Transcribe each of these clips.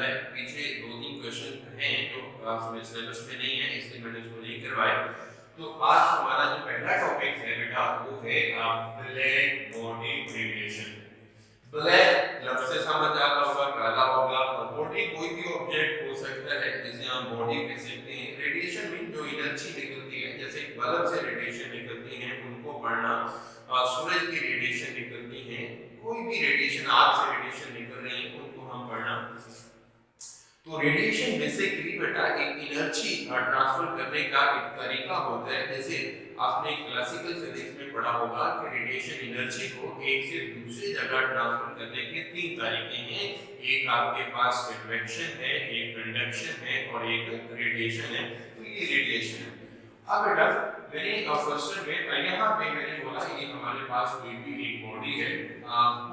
है। पीछे 2-3 क्वेश्चन हैं जो सिलेबस में नहीं है, इसलिए मैंने उसको नहीं करवाए। तो आज हमारा जो पहला टॉपिक है बेटा वो है ब्लैक बॉडी रेडिएशन। ब्लैक लफ्ज से समझ आता होगा, काला होगा, और बॉडी कोई भी ऑब्जेक्ट हो सकता है जिसे हम बॉडी कह सकते हैं। रेडिएशन में जो एनर्जी निकलती है, जैसे बल्ब से रेडिएशन निकलती है उनको पढ़ना, सूरज की रेडिएशन निकलती है, कोई भी रेडिएशन, आग से रेडिएशन निकल रही है उनको हम पढ़ना। तो रेडिएशन बेसिकली बेटा एक एनर्जी ट्रांसफर करने का एक तरीका होता है। जैसे आपने क्लासिकल फिजिक्स में पढ़ा होगा कि रेडिएशन एनर्जी को एक से दूसरी जगह ट्रांसफर करने के 3 तरीके हैं। एक आपके पास कन्वेक्शन है, एक कंडक्शन है और एक रेडिएशन है। तो ये रेडिएशन है। अब बेटा मैंने फर्स्ट में यहाँ पे मैंने बोला कि हमारे पास कोई भी एक बॉडी है,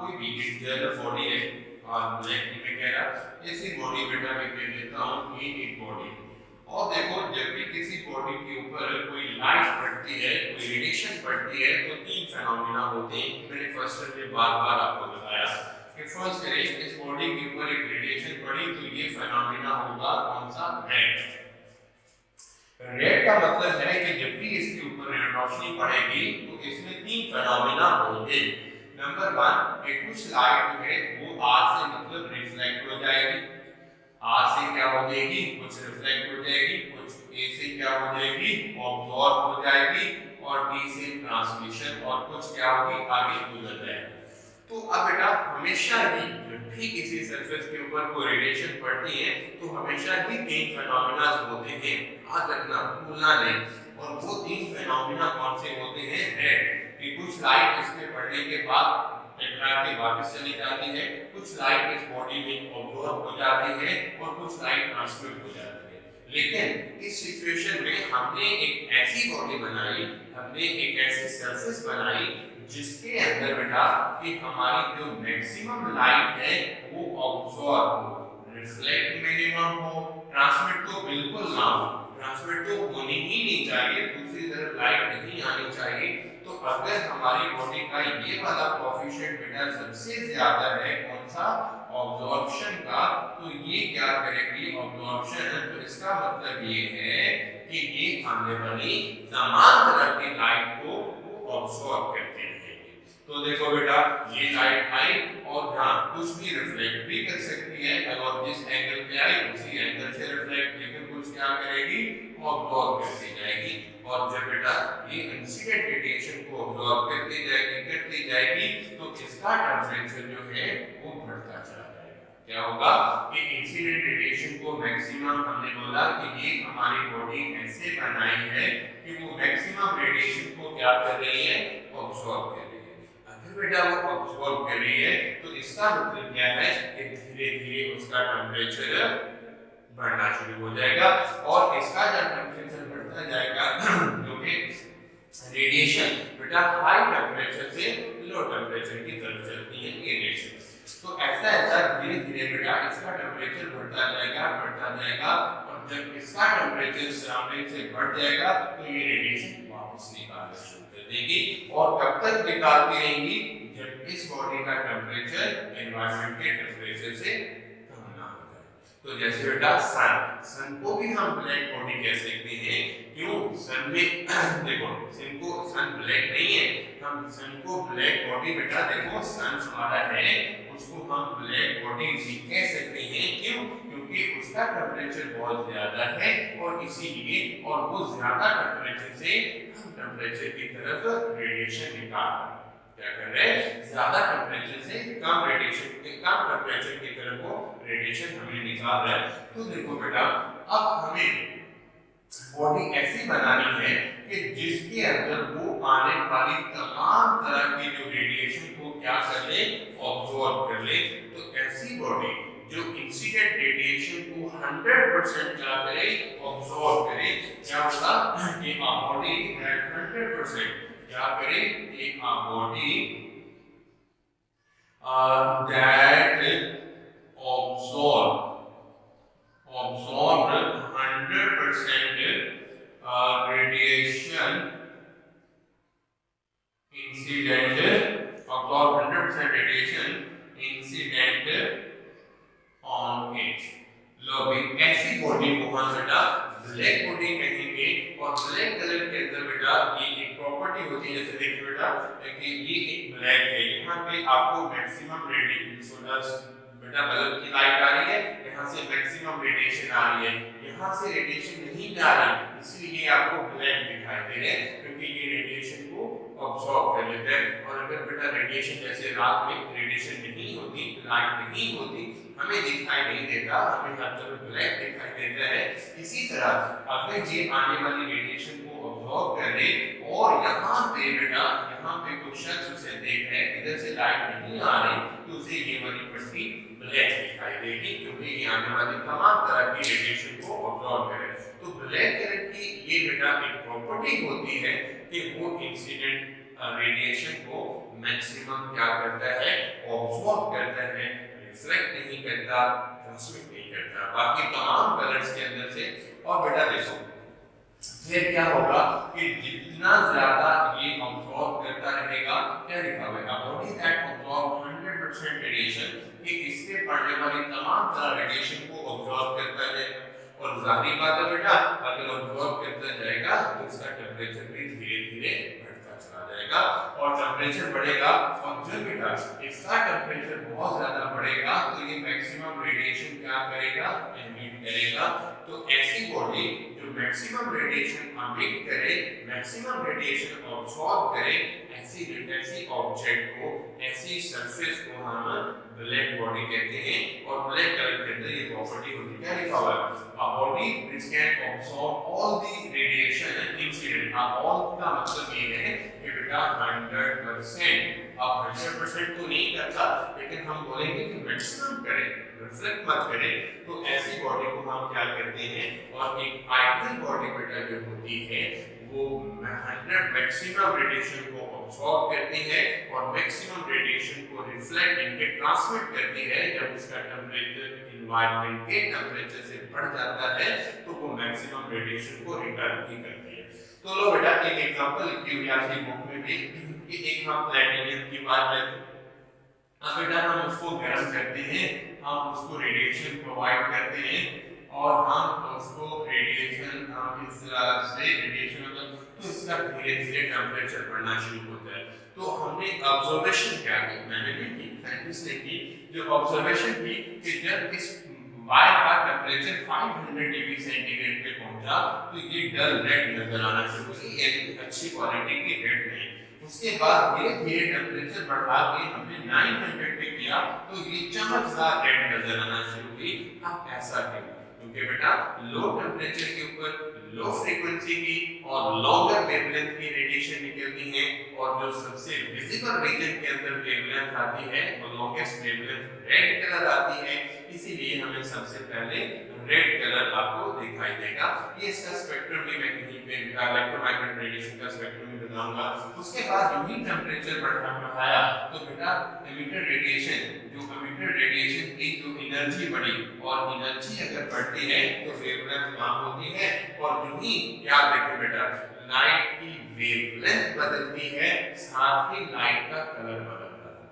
कोई भी एक जनरल बॉडी है, और ब्लैक में कह रहा ऐसी बॉडी बेटा मैं कह देता हूँ ये एक बॉडी। और देखो जब भी किसी बॉडी के ऊपर कोई लाइट पड़ती है, कोई रेडिएशन पड़ती है, तो 3 फेनोमेना होते हैं। मैंने फर्स्ट में बार-बार आपको बताया कि फर्स्ट करें इस बॉडी के ऊपर एक रेडिएशन पड़ी तो ये फेनोमेना होगा कौन सा? रेड। रेड का मतलब है कि जब भी इसके ऊपर रोशनी पड़ेगी तो इसमें 3 फेनोमेना होंगे। नंबर 1 कि कुछ लाइट जो है वो आर से मतलब रिफ्लेक्ट हो जाएगी, आर से क्या हो जाएगी? कुछ रिफ्लेक्ट हो जाएगी, कुछ ए से क्या हो जाएगी? ऑब्जॉर्ब हो जाएगी, और डी से ट्रांसमिशन, और कुछ क्या होगी? आगे गुजर जाएगी। तो अब बेटा हमेशा ही जब भी किसी सरफेस के ऊपर कोई रेडिएशन पड़ती है तो हमेशा ही 3 फेनोमेना होते हैं, याद रखना, भूलना नहीं। और वो 3 फेनोमेना कौन से होते हैं? रेड कि कुछ लाइट इसके पड़ने के बाद टकरा के वापस चली जाती है, कुछ लाइट इस बॉडी में ऑब्जॉर्ब हो जाती है, और कुछ लाइट ट्रांसमिट हो जाती है। लेकिन इस सिचुएशन में हमने एक ऐसी बॉडी बनाई, हमने एक ऐसी सरफेस बनाई जिसके अंदर बेटा कि हमारी जो मैक्सिमम लाइट है वो ऑब्जॉर्ब हो, रिफ्लेक्ट मिनिमम हो, ट्रांसमिट तो बिल्कुल ना हो, ट्रांसमिट तो होनी ही नहीं चाहिए, दूसरी तरफ लाइट नहीं आनी चाहिए। तो अगर हमारी बॉडी का ये वाला कोएफिशिएंट बेटा सबसे ज्यादा है कौन सा? ऑब्जॉर्प्शन का, तो ये क्या करेगी? ऑब्जॉर्प्शन। तो इसका मतलब ये है कि ये आने वाली तमाम तरह की लाइट को ऑब्जॉर्ब करते रहेंगे। तो देखो बेटा ये लाइट आई और हाँ कुछ भी रिफ्लेक्ट भी कर सकती है, अगर जिस एंगल पे आई उसी एंगल से रिफ्लेक्ट, लेकिन कुछ क्या करेगी? ऑब्जॉर्ब करती जाएगी। और जब बेटा ये इंसिडेंट रेडिएशन को ऑब्जॉर्ब करती जाएगी तो इसका टेंपरेचर जो है वो बढ़ता चला जाएगा। क्या होगा कि इंसिडेंट रेडिएशन को मैक्सिमम, हमने बोला कि ये हमारी बॉडी ऐसे बनाई है कि वो मैक्सिमम रेडिएशन को क्या कर रही है? ऑब्जॉर्ब कर रही है। अगर बेटा वो ऑब्जॉर्ब कर रही है तो इसका मतलब क्या है कि धीरे-धीरे उसका टेंपरेचर बढ़ना शुरू हो जाएगा, और इसका जब टेंपरेचर बढ़ता जाएगा क्योंकि रेडिएशन बेटा हाई टेंपरेचर से लो टेंपरेचर की तरफ चलती है ये रेडिएशन। तो ऐसा ऐसा धीरे-धीरे बेटा इसका टेंपरेचर बढ़ता जाएगा, और जब इसका टेंपरेचर सराउंडिंग से बढ़ जाएगा तो ये रेडिएशन वापस निकालना शुरू कर देगी। और कब तक निकालती रहेंगी? जब इस बॉडी का टेंपरेचर एनवायरनमेंट के टेंपरेचर से कम ना हो जाए। तो जैसे बेटा सन को भी हम ब्लैक बॉडी कह सकते हैं। क्यों? सन में देखो सन ब्लैक नहीं है, हम सन को ब्लैक बॉडी बेटा देखो सन हमारा है उसको हम ब्लैक बॉडी भी कह सकते हैं। क्यों? क्योंकि उसका टेंपरेचर बहुत ज्यादा है, और इसीलिए और वो ज्यादा टेंपरेचर से कम टेंपरेचर की तरफ रेडिएशन निकाल रहा है। क्या कर रहे हैं? ज्यादा टेंपरेचर से कम रेडिएशन, कम टेंपरेचर की तरफ वो रेडिएशन हमें निकाल रहा है। तो देखो बेटा अब हमें बॉडी ऐसी बनानी है कि जिसके अंदर वो आने वाली तमाम तरह की जो रेडिएशन को क्या कर ले? ऑब्जॉर्ब कर ले। तो ऐसी बॉडी जो इंसिडेंट रेडिएशन को 100% क्या करे? ऑब्जॉर्ब करे। क्या होगा कि a body that 100% क्या करे? एक a body that absorbed 100% radiation incident, absorb 100% radiation incident on it. ऐसी बॉडी को हम बेटा ब्लैक बॉडी कहेंगे। और ब्लैक कलर के अंदर बेटा ये एक प्रॉपर्टी होती है, जैसे देखिए बेटा कि ये एक ब्लैक है, यहाँ पे आपको मैक्सिमम रेडिएशन बेटा बल्ब की लाइट आ रही है, यहाँ से मैक्सिमम रेडिएशन आ रही है, यहाँ से रेडिएशन नहीं जा रही, इसलिए आपको ब्लैक दिखाई दे रहे हैं, क्योंकि ये रेडिएशन को ऑब्जॉर्ब कर लेते हैं। और अगर बेटा रेडिएशन जैसे रात में रेडिएशन नहीं होती, लाइट नहीं होती, हमें दिखाई नहीं देता, हमें हर तरफ ब्लैक दिखाई देता है। इसी तरह अगर ये आने वाली रेडिएशन को ऑब्जॉर्ब कर ले और यहाँ पे बेटा यहाँ पे कोई शख्स उसे देख रहे हैं, इधर से लाइट नहीं आ रही, तो उसे ये वाली पट्टी ब्लैक दिखाई देगी, क्योंकि ये आने वाली तमाम तरह की रेडिएशन को ऑब्जॉर्ब करे। तो ब्लैक कलर की ये बेटा एक प्रॉपर्टी होती है कि वो इंसिडेंट रेडिएशन को मैक्सिमम क्या करता है, ऑब्जॉर्ब करता है, रिफ्लेक्ट नहीं करता, ट्रांसमिट नहीं करता बाकी तमाम कलर्स के अंदर से। और बेटा देखो फिर क्या होगा कि जितना ज्यादा ये ऑब्जॉर्ब करता रहेगा, क्या लिखा हुआ है, बॉडी दैट ऑब्जॉर्ब 100% रेडिएशन, कि इससे पड़ने वाली तमाम तरह रेडिएशन को ऑब्जॉर्ब करता है। और जाहिर बात है बेटा अगर ऑब्जॉर्ब करता जाएगा तो इसका टेंपरेचर भी धीरे-धीरे बढ़ता चला जाएगा, और टेंपरेचर बढ़ेगा और जब बेटा इसका टेंपरेचर बहुत ज्यादा बढ़ेगा तो ये मैक्सिमम रेडिएशन क्या करेगा, एमिट करेगा। तो ऐसी बॉडी जो मैक्सिमम रेडिएशन एमिट करे, मैक्सिमम रेडिएशन ऑब्जॉर्ब करे, ऐसी ऑब्जेक्ट को, ऐसी सरफेस को हम ब्लैक बॉडी कहते हैं। और ब्लैक कलर के अंदर ये प्रॉपर्टी होती है, क्या लिखा हुआ है, a body which can absorb all the radiation incident। all का मतलब ये है कि बेटा 100%, अब 100% तो नहीं करता, लेकिन हम बोलेंगे कि मैक्सिमम करे, रिफ्लेक्ट मत करे, तो ऐसी बॉडी को हम क्या कहते हैं। और एक आइडियल बॉडी बेटा जो होती है वो 100 मैक्सिमम रेडिएशन को ऑब्जॉर्ब करती है और मैक्सिमम रेडिएशन को रिफ्लेक्ट इनके ट्रांसमिट करती है। जब इसका टेंपरेचर एनवायरनमेंट के टेंपरेचर से बढ़ जाता है तो वो मैक्सिमम रेडिएशन को रिटर्न भी करती है। तो लो बेटा एक एग्जांपल लिखी हुई आपकी बुक में भी कि एक हम प्लैटिनम की बात लेते हैं। अब बेटा हम उसको गर्म करते हैं, हम उसको रेडिएशन प्रोवाइड करते हैं और हम उसको रेडिएशन हम इस तरह से रेडिएशन तो इसका धीरे-धीरे टेंपरेचर बढ़ना शुरू होता है। तो हमने ऑब्जर्वेशन क्या की, मैंने भी की, साइंटिस्ट ने की, जो ऑब्जर्वेशन की कि जब इस वायर का टेंपरेचर 500 डिग्री सेंटीग्रेड पे पहुंचा तो ये डल रेड नजर आना शुरू हुई, यानी अच्छी क्वालिटी की रेड नहीं। उसके बाद धीरे-धीरे टेंपरेचर बढ़ा के हमने 900 पे किया तो ये चमकदार रेड नजर आना शुरू हुई। अब ऐसा क्यों, क्योंकि बेटा लो टेंपरेचर के ऊपर लो फ्रीक्वेंसी की और लॉन्गर वेवलेंथ की रेडिएशन निकलती है, और जो सबसे विजिबल रीजन के अंदर वेवलेंथ आती है वो लॉन्गेस्ट वेवलेंथ रेड कलर आती है, इसीलिए हमें सबसे पहले रेड कलर आपको दिखाई देगा। ये इसका स्पेक्ट्रम भी मैं कहीं पे इलेक्ट्रोमैग्नेटिक रेडिएशन का स्पेक्ट्रम भी बताऊंगा। उसके बाद जो ही टेंपरेचर बढ़ाया तो बेटा एमिटर रेडिएशन की जो एनर्जी बढ़ी, और एनर्जी अगर बढ़ती है तो वेवलेंथ कम होती है, और जो ही याद रखें बेटा लाइट की वेवलेंथ बदलती है साथ ही लाइट का कलर बदलता है।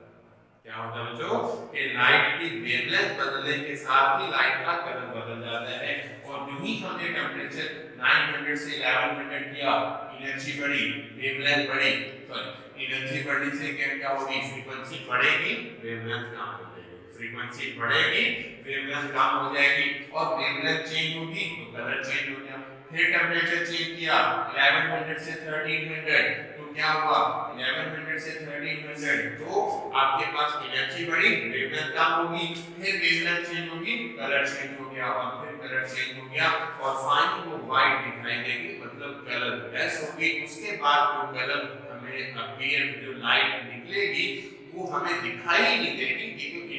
क्या होता है बच्चों कि लाइट की वेवलेंथ बदलने के साथ ही लाइट का कलर बदल जाता है। और जो ही हमने टेंपरेचर 900 से 1100 किया, एनर्जी बढ़ी, वेवलेंथ बढ़ी, सॉरी एनर्जी बढ़ने से क्या होगी, फ्रीक्वेंसी बढ़ेगी, वेवलेंथ कम हो जाएगी, फ्रीक्वेंसी बढ़ेगी, वेवलेंथ कम हो जाएगी, और वेवलेंथ चेंज होगी तो कलर चेंज हो जाएगा। फिर टेंपरेचर चेंज किया 1100 से 1300 तो क्या हुआ, 1100 से 1300 तो आपके पास एनर्जी बढ़ी, वेवलेंथ कम होगी, फिर वेवलेंथ चेंज होगी, कलर चेंज हो गया, और फिर कलर चेंज हो गया, और फाइनली वो वाइट दिखाई देगी, मतलब कलर लेस होगी। उसके बाद जो कलर हमें अपीयर, जो लाइट निकलेगी वो हमें दिखाई नहीं देगी, क्योंकि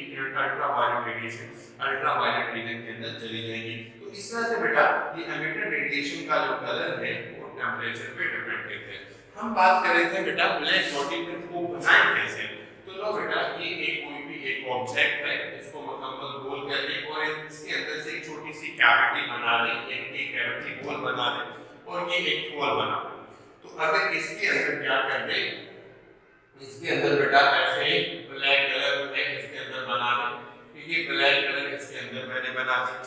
अल्ट्रावायलेट रीजन के अंदर चली जाएगी। तो इस तरह से बेटा ये एमिटर रेडिएशन का जो कलर है वो टेंपरेचर पे डिपेंड करता है। हम बात कर रहे थे बेटा ब्लैक बॉडी को बनाएं कैसे। तो लो बेटा ये कोई भी एक ऑब्जेक्ट है, इसको मुकम्मल गोल कर ले और इसके अंदर से एक छोटी सी कैविटी बना ले, एक कैविटी गोल बना ले और ये एक होल बना ले। तो अगर इसके अंदर क्या कर दे, इसके अंदर बेटा ऐसे ब्लैक कलर है इसके अंदर बना ले, ये ब्लैक कलर इसके अंदर मैंने बना दिया।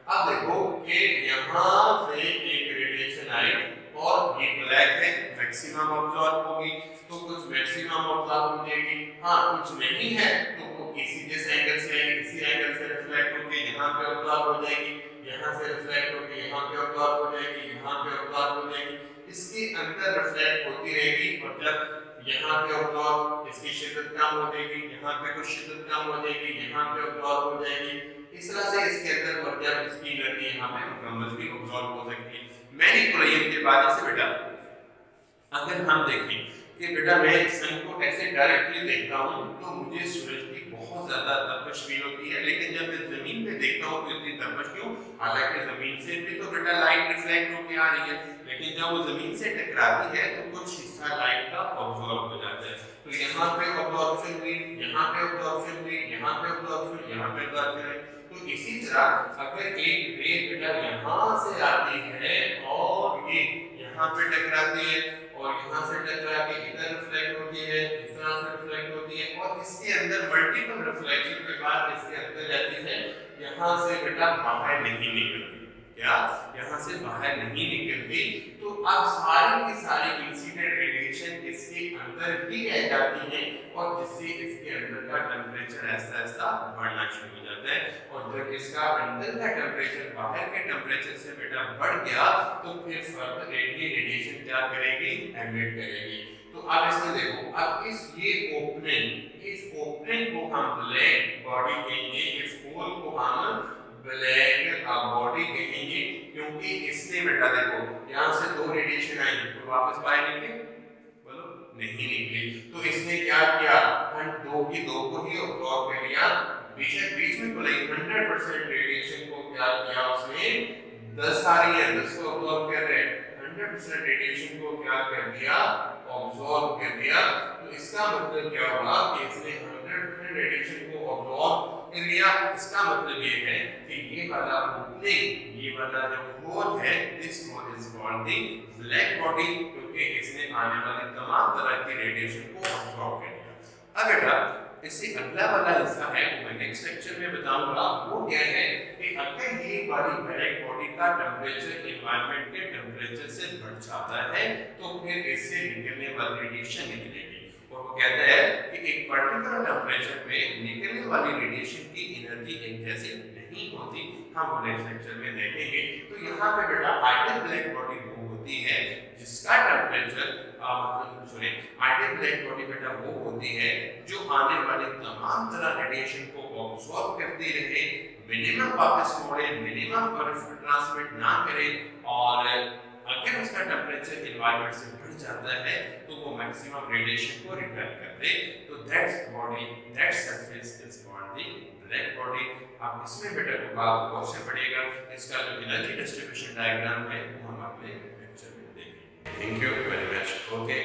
अब देखो कि यहाँ से एक रेडिएशन आई और ये ब्लैक है, मैक्सिमम अब्सॉर्ब होगी, तो कुछ मैक्सिमम अब्सॉर्ब हो जाएगी, हाँ कुछ नहीं है तो वो इसी जैसे एंगल से आएगी, इसी एंगल से रिफ्लेक्ट होके यहाँ पे अब्सॉर्ब हो जाएगी, यहाँ से रिफ्लेक्ट होके यहाँ पे अब्सॉर्ब हो जाएगी, यहाँ पे अब्सॉर्ब हो जाएगी, इसके अंदर रिफ्लेक्ट होती रहेगी और जब यहाँ पे अब्सॉर्ब इसकी शिद्दत कम हो जाएगी, यहाँ पे कुछ शिद्दत कम हो जाएगी, यहाँ पे अब्सॉर्ब हो जाएगी, इस तरह से इसके अंदर और जब इसकी एनर्जी यहाँ पे मुकम्मल भी अब्सॉर्ब हो सकती है। मैनिपुलेशन के बाद इसे बेटा अगर हम देखें कि बेटा मैं सन को ऐसे डायरेक्टली देखता हूँ तो मुझे सूरज की बहुत ज्यादा तपश फील होती है, लेकिन जब मैं जमीन पे देखता हूँ तो इतनी तपश क्यों? हालांकि जमीन से भी तो बेटा लाइट रिफ्लेक्ट होकर आ रही है, लेकिन जब वो जमीन से टकराती है तो कुछ हिस्सा लाइट का अब्सॉर्ब हो जाता है, तो यहाँ पे अब्सॉर्प्शन हुई, यहाँ पे अब्सॉर्प्शन हुई, यहाँ पे अब्सॉर्प्शन, यहाँ पे अब्सॉर्प्शन हुई। तो इसी तरह अगर एक रे बेटा यहाँ से आती है और ये यहाँ पे टकराती है और यहाँ से टकरा के इधर रिफ्लेक्ट होती है, इस तरह से रिफ्लेक्ट होती है और इसके अंदर मल्टीपल रिफ्लेक्शन के बाद इसके अंदर जाती है, यहाँ से बेटा बाहर नहीं निकलती, क्या यहाँ से बाहर नहीं निकलती, तो अब सारी की सारी इंसिडेंट रेडिएशन इसके अंदर ही रह जाती है और जिससे इसके अंदर का टेम्परेचर ऐसा ऐसा बढ़ना शुरू हो जाता है, और जब इसका अंदर का टेम्परेचर बाहर के टेम्परेचर से बेटा बढ़ गया तो फिर फर्दर रेडिएशन क्या करेगी? एमिट करेगी। तो अब इसमें देखो, अब इस ओपनिंग को हम ब्लैक बॉडी कहेंगे, इस होल को हम ब्लैक बॉडी कहेंगे, क्योंकि इसने बेटा देखो यहाँ से दो रेडिएशन आई तो वापस बाहर निकले, बोलो नहीं निकली, तो इसने क्या किया? दो को ही अब्सॉर्ब कर लिया, बीच में बोले 100% रेडिएशन को क्या किया उसने? 10 आ रही है 10 को अब्सॉर्ब कर रहे हैं, 100% रेडिएशन को क्या कर दिया? अब्सॉर्ब कर दिया। तो इसका मतलब क्या हुआ कि इसने 100% रेडिएशन को अब्सॉर्ब कर लिया। इसका मतलब ये है कि ये वाला ओपनिंग, ये वाला जो होल है, this hole is called the black body, क्योंकि इसने आने वाली तमाम तरह की रेडिएशन को अब्सॉर्ब कर लिया। अब बेटा इससे अगला वाला हिस्सा है वो मैं नेक्स्ट लेक्चर में बताऊंगा, वो क्या है कि अगर ये वाली ब्लैक बॉडी का टेम्परेचर एनवायरनमेंट के टेम्परेचर से बढ़ जाता है तो फिर इससे निकलने वाली रेडिएशन निकलेगी, और वो कहता है कि एक पर्टिकुलर टेम्परेचर पे निकलने वाली रेडिएशन की एनर्जी एक जैसी नहीं होती, हम नेक्स्ट लेक्चर में देखेंगे। तो यहाँ पे बेटा आइडियल ब्लैक बॉडी वो होती है जिसका टेम्परेचर आइडियल ब्लैक बॉडी बेटा वो होती है जो आने वाली तमाम तरह रेडिएशन को अब्सॉर्ब करती रहे, मिनिमम वापस मोड़े, मिनिमम ट्रांसमिट ना करे, और अगर उसका टेम्परेचर एनवायरनमेंट से बढ़ जाता है तो वो मैक्सिमम रेडिएशन को रिपेल कर दे। तो that surface is called the black body. आप इसमें बेटा को बात गौर से पढ़िएगा, इसका जो एनर्जी डिस्ट्रीब्यूशन डायग्राम है वो हम अपने लेक्चर में देखेंगे। Thank you very much. Okay.